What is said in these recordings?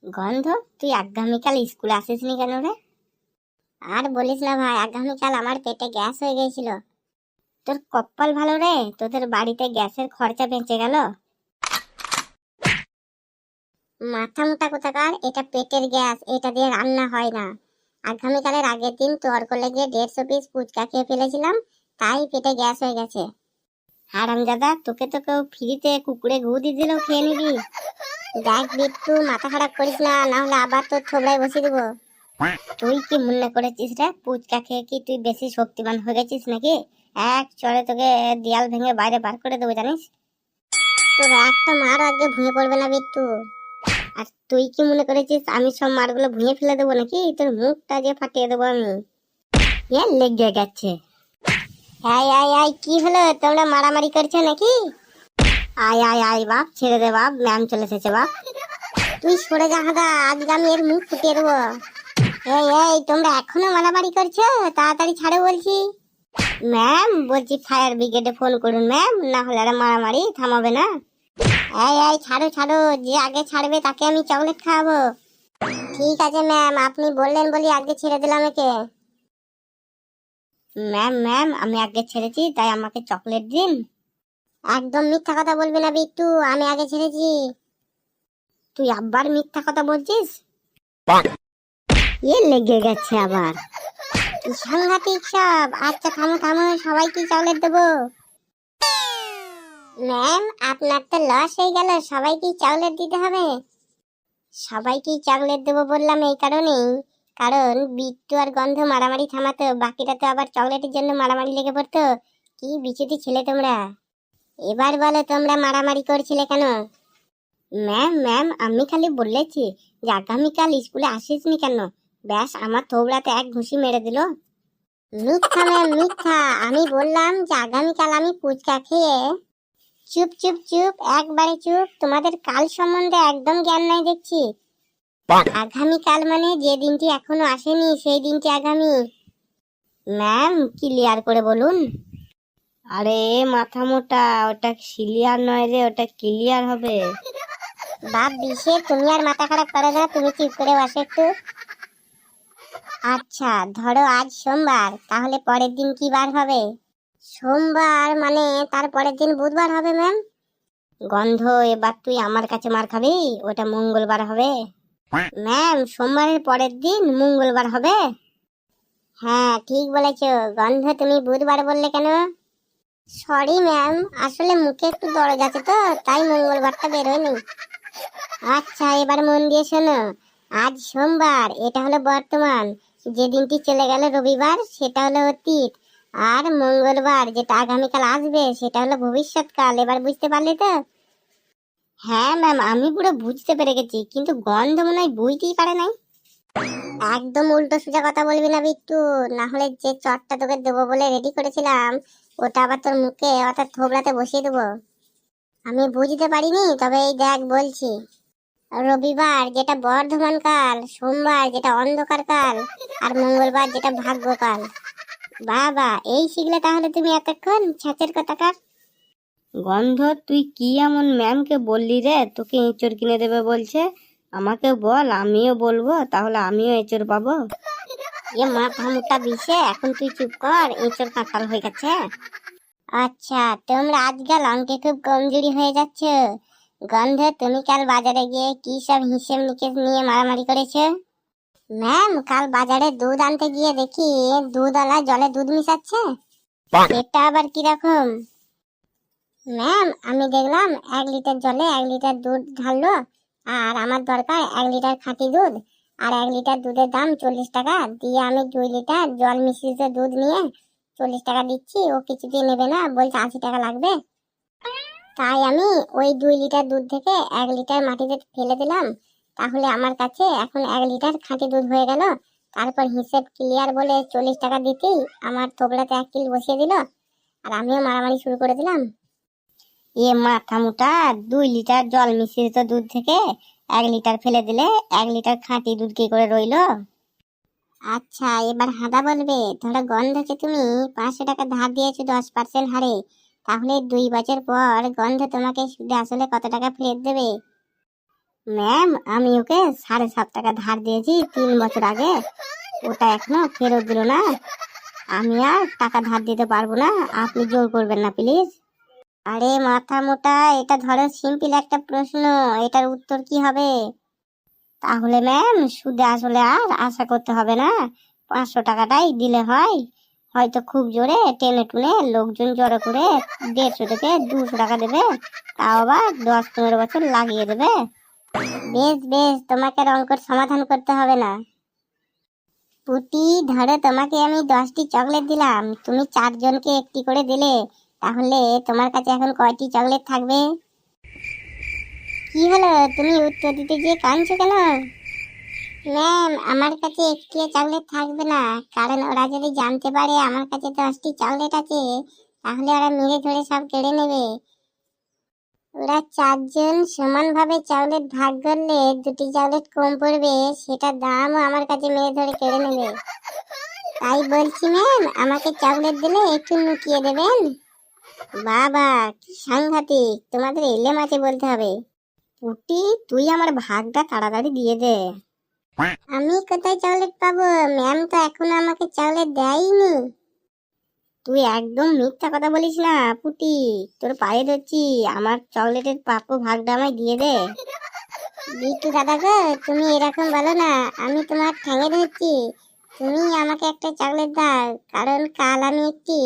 গন্ধ, তুই আগামীকাল স্কুলে আসিসনি কেন রে? আর বলিস না ভাই, আগামীকাল আমার পেটে গ্যাস হয়ে গেছিল। তোর কপাল ভালো রে, তোদের বাড়িতে গ্যাসের খরচা বেঁচে গেল। মাথা মোটা কোথাকার, এটা পেটের গ্যাস, এটা দিয়ে রান্না হয় না। আগামীকালের আগের দিন তর্ক লেগে 150 পিস ফুচকা খেয়ে ফেলেছিলাম, তাই পেটে গ্যাস হয়ে গেছে। হারামজাদা, তোকে তো কেউ ফ্রিতে কুকুরে ঘু দিয়ে দিলেও খেয়ে নিবি। দেখ বিট্টু, মাথা খারাপ করিস না, না হলে আবার তোর থোবড়ায় বসিয়ে দেবো। তুই কি মনে করেছিস রে, পুচকা খেয়ে কি তুই বেশি শক্তিমান হয়ে গেছিস নাকি? এক চড়ে তোকে দেয়াল ভেঙে বাইরে বার করে দেবো, জানিস? তোর একটা মার আজকে ভুঁয়ে পড়বে না বিট্টু। আর তুই কি মনে করেছিস আমি সব মারগুলো ভুঁয়ে ফেলে দেবো নাকি? তোর মুখটা যে ফাটিয়ে দেবো আমি। লেগে গেছে। আয় আয় আয়, কি হলো, তোমরা মারামারি করছো নাকি? আয় আয় আয় বাপ, ছেড়ে দে বাপ, ম্যাম চলে এসেছে বাপ। তুই সরে যা হাদা, আজকে আমি এর মুখ ফুটিয়ে দেবো। এই এই, তোমরা এখনো মারামারি করছো? তাড়াতাড়ি ছাড়ো বলছি। ম্যাম বলছি ফায়ার ব্রিগেডে ফোন করুন ম্যাম, না হলে আর মারামারি থামাবে না। এই এই, ছাড়ো ছাড়ো, যে আগে ছাড়বে তাকে আমি চকলেট খাওয়াবো। ঠিক আছে ম্যাম, আপনি বললেন বলি আগে ছেড়ে দিলাম একে। ম্যাম ম্যাম, আমি আগে ছেড়েছি তাই আমাকে চকলেট দিন। একদম মিথ্যা কথা বলবি না বিট্টু, আমি আগে ছেড়েছি। তুই আবার মিথ্যা কথা বলছিস? লেগে গেছে আবার। সাংঘাতিক সব। আচ্ছা থামো থামো, সবাইকে চকলেট দেবো। ম্যাম, আপনার তো লস হয়ে গেল, সবাইকে চকলেট দিতে হবে। সবাইকে চকলেট দেবো বললাম এই কারণেই, কারণ বিট্টু আর গন্ধ মারামারি থামাতো, বাকিটা তো আবার চকলেটের জন্য মারামারি লেগে পড়তো। কি বিচিত্র ছেলে তোমরা। এবার বলো, তোমরা মারামারি করছিলে কেন? ম্যাম ম্যাম, আমি খালি বলেছি যে আগামীকাল স্কুলে আসিসনি কেন, ব্যাস আমার থোবড়াতে এক ঘুষি মেরে দিল। মিথ্যা ম্যাম মিথ্যা, আমি বললাম যে আগামীকাল আমি ফুচকা খেয়ে। চুপ চুপ চুপ, একবারে চুপ, তোমাদের কাল সম্বন্ধে একদম জ্ঞান নাই দেখছি। আগামীকাল মানে যে দিনটি এখনো আসেনি সেই দিনটি আগামী। ম্যাম ক্লিয়ার করে বলুন। আরে মাথা মোটা, ওটা ক্লিয়ার নয় রে, ওটা ক্লিয়ার হবে। বাপ বিশে, তুমি আর মাথা খারাপ করো না, তুমি চুপ করে বসে একটু। আচ্ছা ধরো আজ সোমবার, তাহলে পরের দিন কি বার হবে? সোমবার মানে তার পরের দিন বুধবার হবে ম্যাম। গন্ধ, এবার তুই আমার কাছে মার খাবি, ওটা মঙ্গলবার হবে। ম্যাম, সোমবারের পরের দিন মঙ্গলবার হবে। হ্যাঁ ঠিক বলেছো। গন্ধ, তুমি বুধবার বললে কেন? সরি ম্যাম, আসলে মুখে একটু দরজ আছে তো, তাই মঙ্গলবারটা বেরোয়নি। আচ্ছা এবার মন দিয়ে শোনো, আজ সোমবার, এটা হলো বর্তমান, যে দিনটি চলে গেল রবিবার সেটা হলো অতীত, আর মঙ্গলবার যেটা আগামীকাল আসবে সেটা হলো ভবিষ্যৎকাল। এবার বুঝতে পারলে তো? হ্যাঁ ম্যাম, আমি পুরো বুঝতে পেরে গেছি, কিন্তু গন্ধ মনে হয় বুঝতেই পারে নাই। একদম উল্টো সোজা কথা বলবি না বিট্টু, না হলে যে চটটা তোকে দেবো বলে রেডি করেছিলাম ওটা আবার তোর মুখে অর্থাৎ থোবড়াতে বসিয়ে দেবো। আমি বুঝতে পারিনি, তবে এই দেখ বলছি, রবিবার যেটা বর্ধমান কাল, সোমবার যেটা অন্ধকার কাল, আর মঙ্গলবার যেটা ভাগ্যকাল। বাবা, এই শিখলে তাহলে তুমি এতক্ষণ, ছাঁচের কথাকার। গন্ধ, তুই কি এমন ম্যামকে বললি রে, তোকে এঁচড় কিনে দেবে বলছে? আমাকে বল, আমিও বলবো, তাহলে আমিও এঁচড় পাবো। মাথা মুটা বিষে, এখন তুই চুপ কর, এঁচড় কাঁঠাল হয়ে গেছে। আচ্ছা, তোমরা আজকাল অঙ্কে খুব কমজোরি হয়ে যাচ্ছ। গন্ধ, তুমি কাল বাজারে গিয়ে কি সব হিসেব নিকেশ নিয়ে মারামারি করেছো? ম্যাম, কাল বাজারে দুধ আনতে গিয়ে দেখি দুধওয়ালা জলে দুধ মিশাচ্ছে। এটা আবার কিরকম? ম্যাম, আমি দেখলাম 1 লিটার জলে 1 লিটার দুধ ঢাললো, আর আমার দরকার 1 লিটার খাঁটি দুধ, আর 1 লিটার দুধের দাম 40 টাকা, দিয়ে আমি 2 লিটার জল মিশ্রিত দুধ নিয়ে 40 টাকা দিচ্ছি, ও কিছুতেই নেবে না, বলছে 80 টাকা লাগবে। তাই আমি ওই 2 লিটার দুধ থেকে 1 লিটার মাটিতে ফেলে দিলাম, তাহলে আমার কাছে এখন 1 লিটার খাঁটি দুধ হয়ে গেল। তারপর হিসেব ক্লিয়ার বলে 40 টাকা দিতেই আমার থোবড়াতে 1 কিল বসিয়ে দিল, আর আমিও মারামারি শুরু করে দিলাম। মাথা মোটা, 2 লিটার জল মিশ্রিত দুধ থেকে 1 লিটার ফেলে দিলে 1 লিটার খাঁটি দুধ কি করে রইলো? আচ্ছা এবার হাদা বলবে, ধরো গন্ধকে তুমি 500 টাকা ধার দিয়েছো 10% হারে, তাহলে 2 বছর পর গন্ধ তোমাকে সুদে আসলে কত টাকা ফেরত দেবে? ম্যাম, আমি ওকে 7.5 টাকা ধার দিয়েছি 3 বছর আগে, ওটা এখনো ফেরত দিল না। আমি আর টাকা ধার দিতে পারবো না, আপনি জোর করবেন না প্লিজ। আরে মাথা মোটা, এটা ধরো সিম্পল একটা প্রশ্ন, এটার উত্তর কি হবে? তাহলে ম্যাম সুদে আসলে আর আশা করতে হবে না, 500 টাকাটাই দিলে হয়। হয়তো খুব জোরে টেনে টুনে লোকজন জড়ো করে 150 থেকে 200 টাকা দেবে, তাও আবার 10-15 বছর লাগিয়ে দেবে। বেশ বেশ, তোমাকে আর অঙ্কের সমাধান করতে হবে না। পুটি, ধরো তোমাকে আমি 10টি চকলেট দিলাম, তুমি 4জনকে একটি করে দিলে, তাহলে তোমার কাছে এখন কয়টি চকলেট থাকবে? কি হলো, তুমি উত্তর দিতে গিয়ে কাঁদছো কেন? ম্যাম, আমার কাছে একটিও চকলেট থাকবে না, কারণ ওরা যদি জানতে পারে আমার কাছে 10টি চকলেট আছে, তাহলে ওরা মেরে ধরে সব কেড়ে নেবে। ওরা 4জন সমানভাবে চকলেট ভাগ করলে 2টি চকলেট কম পড়বে, সেটার দামও আমার কাছে মেরে ধরে কেড়ে নেবে। তাই বলছি ম্যাম, আমাকে চকলেট দিলে একটু লুকিয়ে দেবেন। বাবা, কি সাংঘাতিক, তোমাদের এলেম আছে বলতে হবে। পুটি, তুই আমার ভাগটা তাড়াতাড়ি দিয়ে দে। আমি কোথায় চকলেট পাবো? ম্যাম তো এখনো আমাকে চকলেট দেয়নি। তুই একদম মিথ্যা কথা বলিস না পুটি, তোর পায়ে ধরছি, আমার চকলেটের প্রাপ্য ভাগটা আমায় দিয়ে দে। বিট্টু দাদা গো, তুমি এরকম বলো না, আমি তোমার ঠ্যাঙে ধরছি, তুমি আমাকে একটা চকলেট দাও, কারণ কাল আমি একটি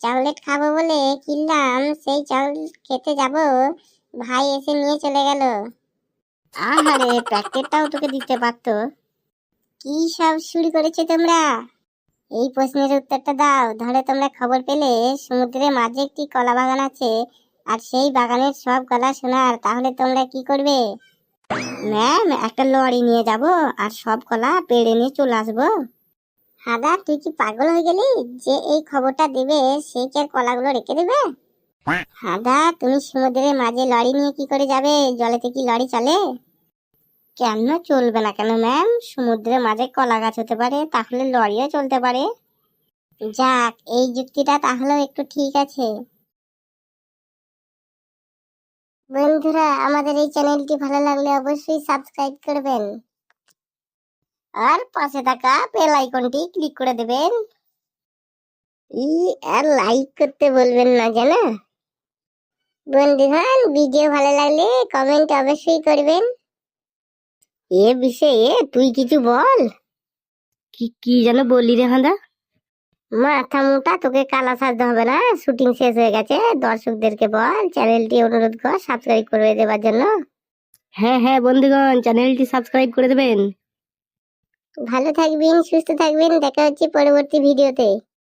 চকলেট খাবো বলে কিনলাম, সেই চকলেট খেতে যাব, ভাই এসে নিয়ে চলে গেল। আহারে, প্যাকেটটাও তোকে দিতে পারতো। কি সব শুরু করেছো তোমরা? এই প্রশ্নের উত্তরটা দাও। ধরে তোমরা খবর পেলে সমুদ্রের মাঝে একটি কলা বাগান আছে, আর সেই বাগানের সব কলা সোনার, তাহলে তোমরা কি করবে? ম্যাম, একটা লরি নিয়ে যাব আর সব কলা পেড়ে নিয়ে চলে আসবো। হাদা, তুই কি পাগল হয়ে গেলি? যে এই খবরটা দেবে সেই কি আর কলাগুলো রেখে দেবে? হাদা, তুমি সমুদ্রের মাঝে লরি নিয়ে কি করে যাবে? জলেতে কি লরি চলে? কেন চলবে না কেন ম্যাম, সমুদ্রের মাঝে কলা গাছ হতে পারে, তাহলে লরিও চলতে পারে। যাক, এই যুক্তিটা তাহলেও একটু ঠিক আছে। বন্ধুরা, আমাদের এই চ্যানেলটি ভালো লাগলে অবশ্যই সাবস্ক্রাইব করবেন আর পাশে থাকা বেল আইকনটি ক্লিক করে দেবেন। আর লাইক করতে বলবেন না যেন। বন্ধুগণ, ভিডিও ভালো লাগলে কমেন্ট অবশ্যই করবেন। এ বিষয়ে তুই কিছু বল। কি কি যেন বললি রে হাঁদা? মাথা মোটা, তোকে কালা সাজতে হবে না, শুটিং শেষ হয়ে গেছে, দর্শকদেরকে বল চ্যানেলটি অনুরোধ কর সাবস্ক্রাইব করে দেওয়ার জন্য। হ্যাঁ হ্যাঁ বন্ধুগণ, চ্যানেলটি সাবস্ক্রাইব করে দেবেন। ভালো থাকবেন, সুস্থ থাকবেন, দেখা হচ্ছে পরবর্তী ভিডিওতে।